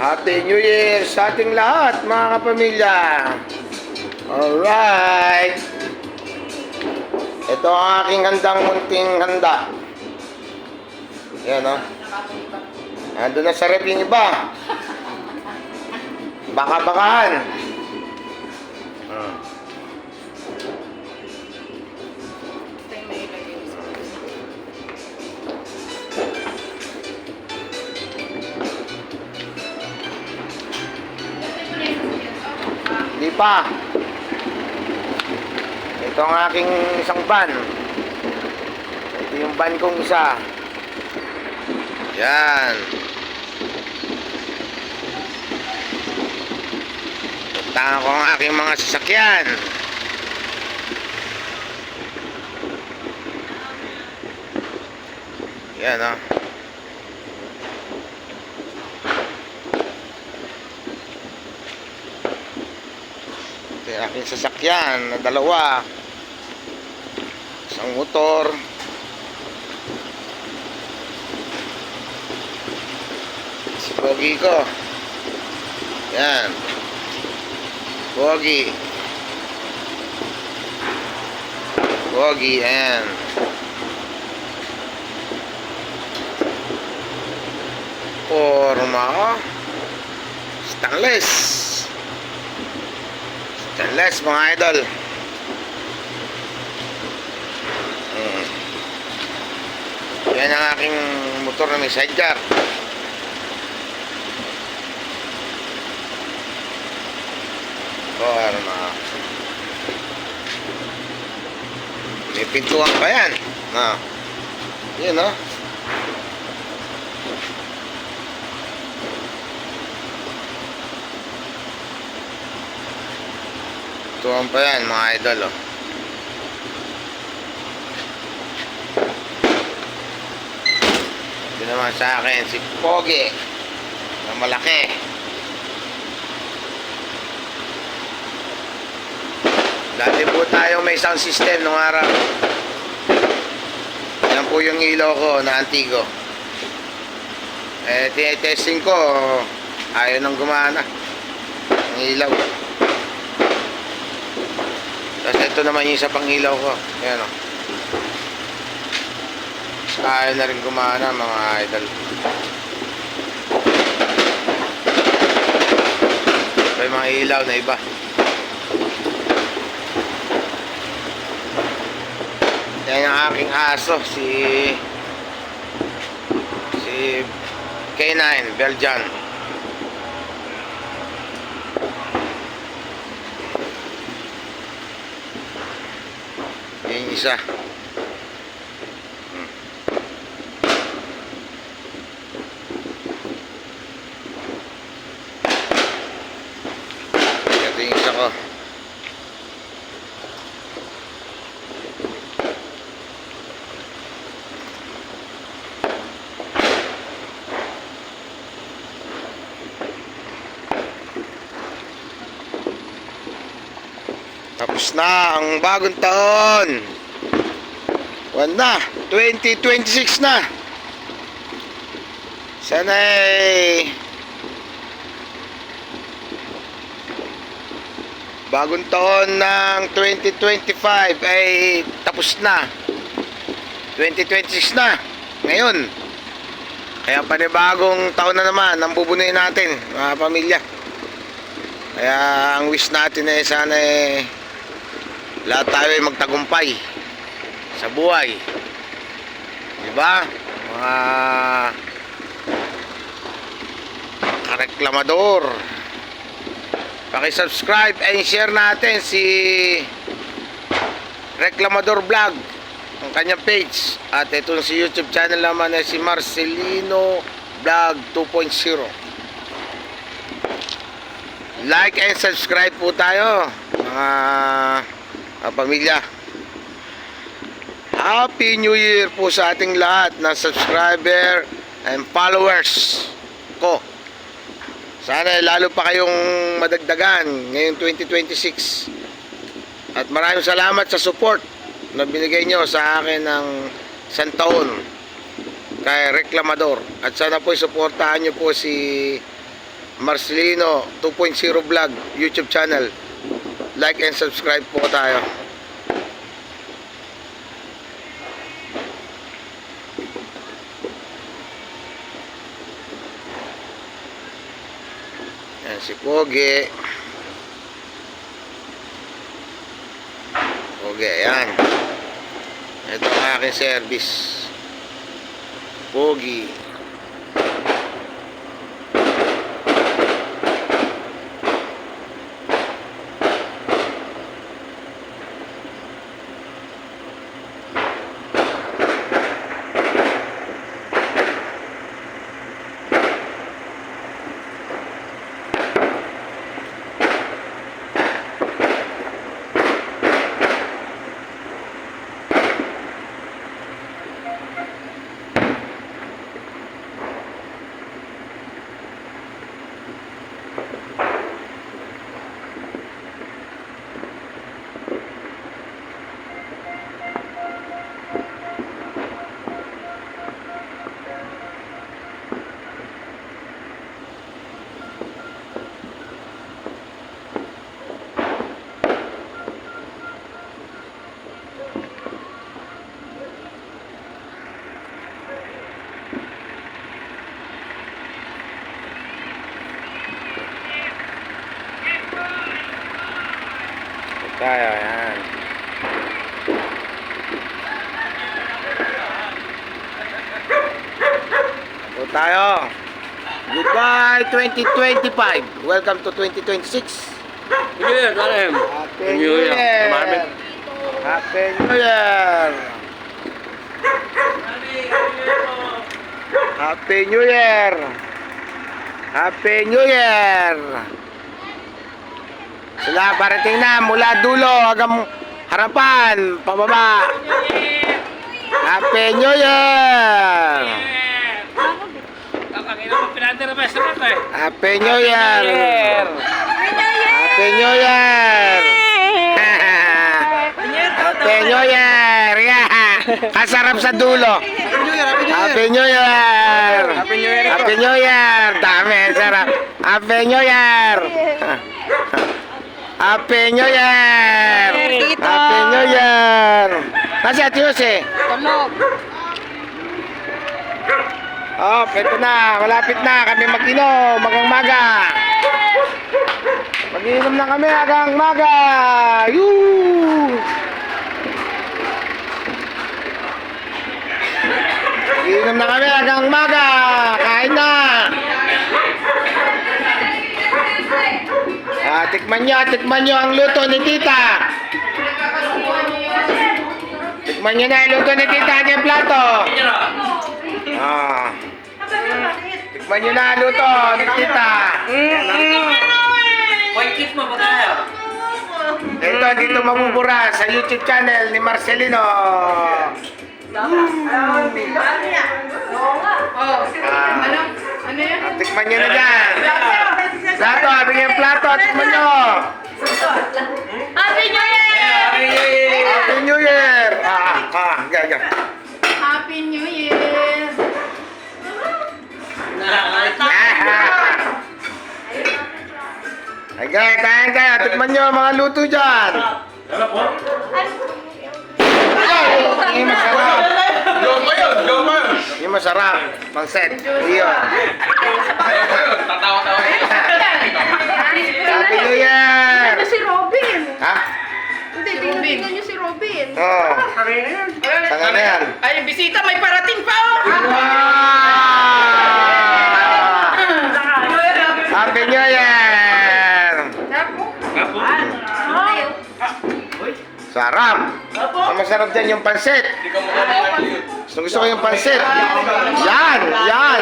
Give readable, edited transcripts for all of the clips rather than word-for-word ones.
Happy New Year sa ating lahat, mga kapamilya. Alright. Ito ang aking handang munting handa. Yan o. Ando na sa rep yung iba. Baka-bakahan. Hindi pa. Ito ang aking isang van. Ito yung van kong isa. Yan. Puntahan ko ang aking mga sasakyan. Yan o. Ito yung aking sasakyan na dalawa. Isang motor. Si Pogi ko. Yan. Pogi. Pogi, ayan. Forma. Stainless. Stainless, mga idol. Yan ang aking motor na may sidecar. Forma. May pintuan pa yan. Yun o. Pintuan pa yan, mga idol o. Ito naman sa akin si Pogi na malaki. Dati po tayo may sound system nung araw. Yan po yung ilaw ko na Antigo. Tinetesting ko, ayaw nang gumana ang ilaw. Tapos ito naman yung isa pang ilaw ko. Ayan o. Ayaw na rin gumana, mga idol. May mga ilaw na iba. Yan ang aking aso, si K9 Belgian. Yung isa. Ito yung isa ko. Tapos na ang bagong taon. Buwan na, 2026 na. Sana bagong taon ng 2025 ay tapos na. 2026 na ngayon. Kaya panibagong taon na naman ang bubunuin natin, mga pamilya. Kaya ang wish natin ay sana lahat tayo ay magtagumpay sa buhay. Diba? Mga kareklamador. Paki-subscribe and share natin si Reklamador Vlog, ang kanyang page. At ito si YouTube channel naman ay si Marcelino Vlog 2.0. Like and subscribe po tayo, mga pamilya. Happy New Year po sa ating lahat na subscriber and followers ko. Sana lalo pa kayong madagdagan ngayong 2026. At maraming salamat sa support na binigay nyo sa akin ng isang taon kay Reklamador. At sana po suportahan nyo po si Marcelino 2.0 Vlog YouTube channel. Like and subscribe po tayo. Yan si Pogi. Pogi, ayan. Ito ang aking service. Pogi. Tayo, ayan. So tayo. Goodbye 2025. Welcome to 2026. New Year, Karim. Happy New Year. Happy New Year. Happy New Year. Happy New Year. Sila parating na mula dulo hanggang harapan, pababa. Happy New Year. Happy New Year. Happy New Year. Happy New Year. Yeah. Kasarap sa dulo. Happy New Year. Happy New Year. Dami, sarap. Happy New Year. Happy New Year. Happy New Year. Nasa Ate Jose? Tulog. Oh, ito na. Malapit na kami mag-inom. Magang maga. Mag-inom na kami hanggang maga. Yoo! Mag-inom na kami hanggang maga. Kain na. Tikman nyo ang luto ni Tita. Tikman nyo na ang luto ni Tita. Ano yung plato? Tikman nyo na ang luto ni Tita. White kiss mo ba tayo? Ito, dito mabubura sa YouTube channel ni Marcelino. Ano yan? Tikman nyo na dyan. Plato, bigyan yung plato. Tikman nyo. Happy New Year! Happy New Year. Gaga. Happy New Year! Ay, kaya. Tikman nyo mga luto dyan. Ano po? Yung masarap. Go pa yun! Yung masarap. Pang-set. Iyon. Tatawa-tawa. Happy New Year. Ito si Robin. Ha? Hindi, tingnan niyo si Robin. Oo. Saan na yan? Ay, yung bisita, may parating pa oh! Wow! Happy New Year. Gapo? Sarap. Ang masarap dyan yung pansit. Hindi ka mukha yun. Gusto ko yung pansit. Yan.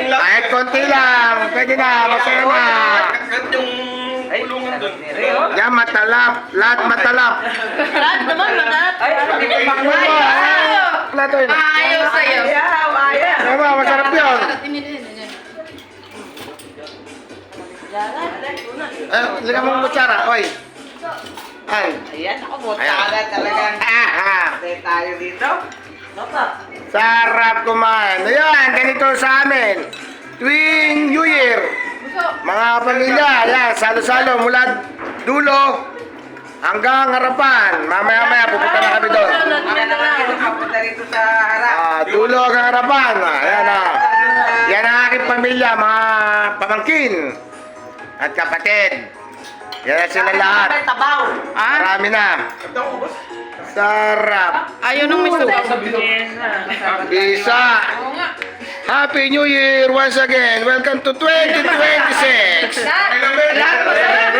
Kahit konti lang. Pwede na. Masarap na. Kat yung kulungan doon. Yan, matalap. Lahat matalap. Lahat naman, lahat. Plato yun. Ayaw sa'yo. Diba, masarap yun. Lagyan mo ng kutsara. Oy. Ay. Ayan, ako, Ayan. buta talagang Ah. tayo dito. Napa? Sarap kumain. Ayan, ganito sa amin. Tuwing New Year, mga pamilya, ayan, salo-salo mula dulo hanggang harapan. Mamaya-maya, pupunta na kami doon. Papunta rito sa harap. Dulo hanggang harapan. Ayan na. Yan ang aking pamilya, mga pamangkin at kapatid. Yan na sila lahat. Tabaw. Marami na. Sarap. Ayaw nung miso. Bisa. Happy New Year once again. Welcome to 2026. Kailan ba yun?